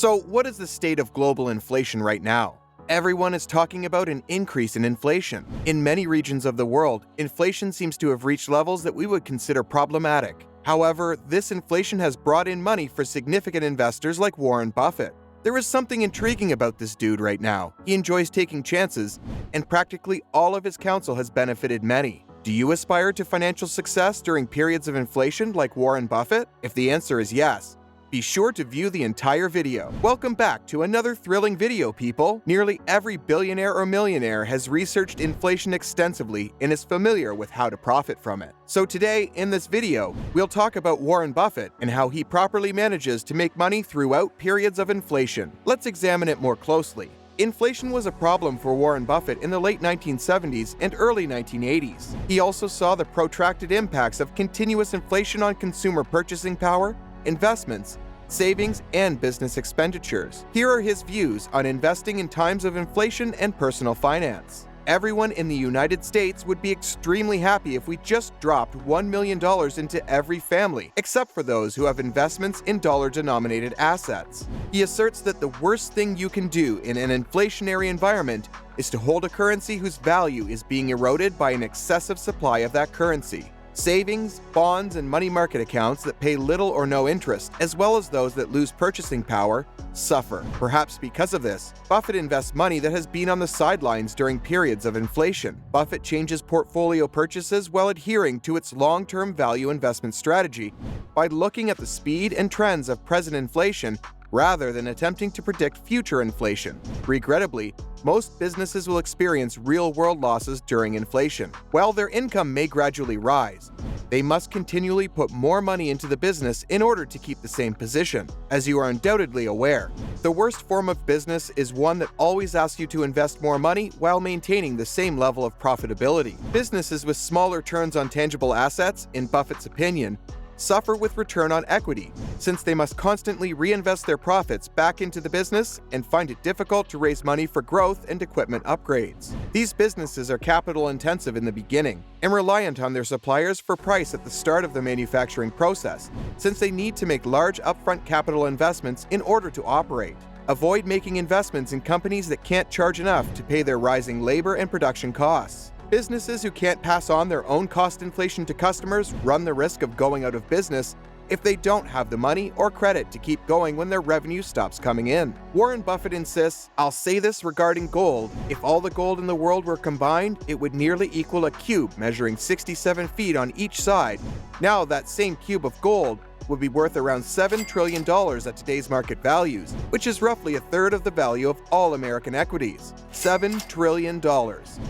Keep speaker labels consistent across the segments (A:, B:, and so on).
A: So, what is the state of global inflation right now? Everyone is talking about an increase in inflation. In many regions of the world, inflation seems to have reached levels that we would consider problematic. However, this inflation has brought in money for significant investors like Warren Buffett. There is something intriguing about this dude right now. He enjoys taking chances, and practically all of his counsel has benefited many. Do you aspire to financial success during periods of inflation like Warren Buffett? If the answer is yes, be sure to view the entire video. Welcome back to another thrilling video, people. Nearly every billionaire or millionaire has researched inflation extensively and is familiar with how to profit from it. So today, in this video, we'll talk about Warren Buffett and how he properly manages to make money throughout periods of inflation. Let's examine it more closely. Inflation was a problem for Warren Buffett in the late 1970s and early 1980s. He also saw the protracted impacts of continuous inflation on consumer purchasing power, investments, savings, and business expenditures. Here are his views on investing in times of inflation and personal finance. Everyone in the United States would be extremely happy if we just dropped $1 million into every family, except for those who have investments in dollar-denominated assets. He asserts that the worst thing you can do in an inflationary environment is to hold a currency whose value is being eroded by an excessive supply of that currency. Savings, bonds, and money market accounts that pay little or no interest, as well as those that lose purchasing power, suffer. Perhaps because of this, Buffett invests money that has been on the sidelines during periods of inflation. Buffett changes portfolio purchases while adhering to its long-term value investment strategy by looking at the speed and trends of present inflation rather than attempting to predict future inflation. Regrettably, most businesses will experience real-world losses during inflation. While their income may gradually rise, they must continually put more money into the business in order to keep the same position. As you are undoubtedly aware, the worst form of business is one that always asks you to invest more money while maintaining the same level of profitability. Businesses with smaller returns on tangible assets, in Buffett's opinion, suffer with return on equity, since they must constantly reinvest their profits back into the business and find it difficult to raise money for growth and equipment upgrades. These businesses are capital intensive in the beginning and reliant on their suppliers for price at the start of the manufacturing process, since they need to make large upfront capital investments in order to operate. Avoid making investments in companies that can't charge enough to pay their rising labor and production costs. Businesses who can't pass on their own cost inflation to customers run the risk of going out of business if they don't have the money or credit to keep going when their revenue stops coming in. Warren Buffett insists, "I'll say this regarding gold. If all the gold in the world were combined, it would nearly equal a cube measuring 67 feet on each side. Now that same cube of gold would be worth around $7 trillion at today's market values, which is roughly a third of the value of all American equities. $7 trillion.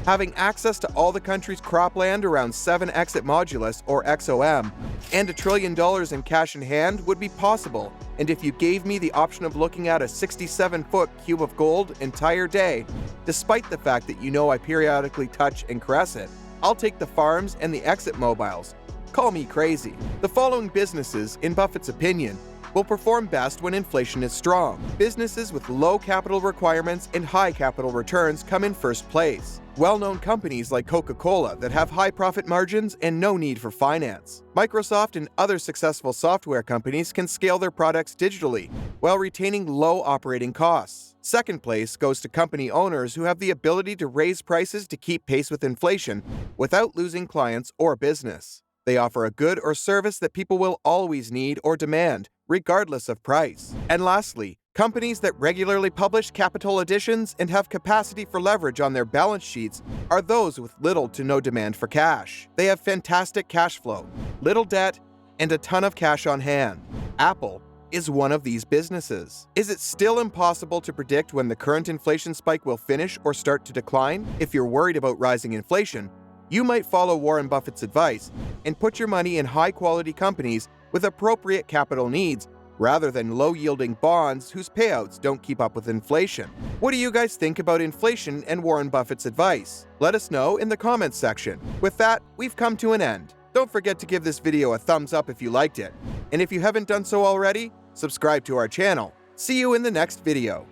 A: Having access to all the country's cropland around 7 exit modulus, or XOM, and $1 trillion in cash in hand would be possible, and if you gave me the option of looking at a 67-foot cube of gold entire day, despite the fact that you know I periodically touch and caress it, I'll take the farms and the exit mobiles. Call me crazy." The following businesses, in Buffett's opinion, will perform best when inflation is strong. Businesses with low capital requirements and high capital returns come in first place. Well-known companies like Coca-Cola that have high profit margins and no need for finance. Microsoft and other successful software companies can scale their products digitally while retaining low operating costs. Second place goes to company owners who have the ability to raise prices to keep pace with inflation without losing clients or business. They offer a good or service that people will always need or demand, regardless of price. And lastly, companies that regularly publish capital additions and have capacity for leverage on their balance sheets are those with little to no demand for cash. They have fantastic cash flow, little debt, and a ton of cash on hand. Apple is one of these businesses. Is it still impossible to predict when the current inflation spike will finish or start to decline? If you're worried about rising inflation, you might follow Warren Buffett's advice and put your money in high-quality companies with appropriate capital needs rather than low-yielding bonds whose payouts don't keep up with inflation. What do you guys think about inflation and Warren Buffett's advice? Let us know in the comments section. With that, we've come to an end. Don't forget to give this video a thumbs up if you liked it. And if you haven't done so already, subscribe to our channel. See you in the next video.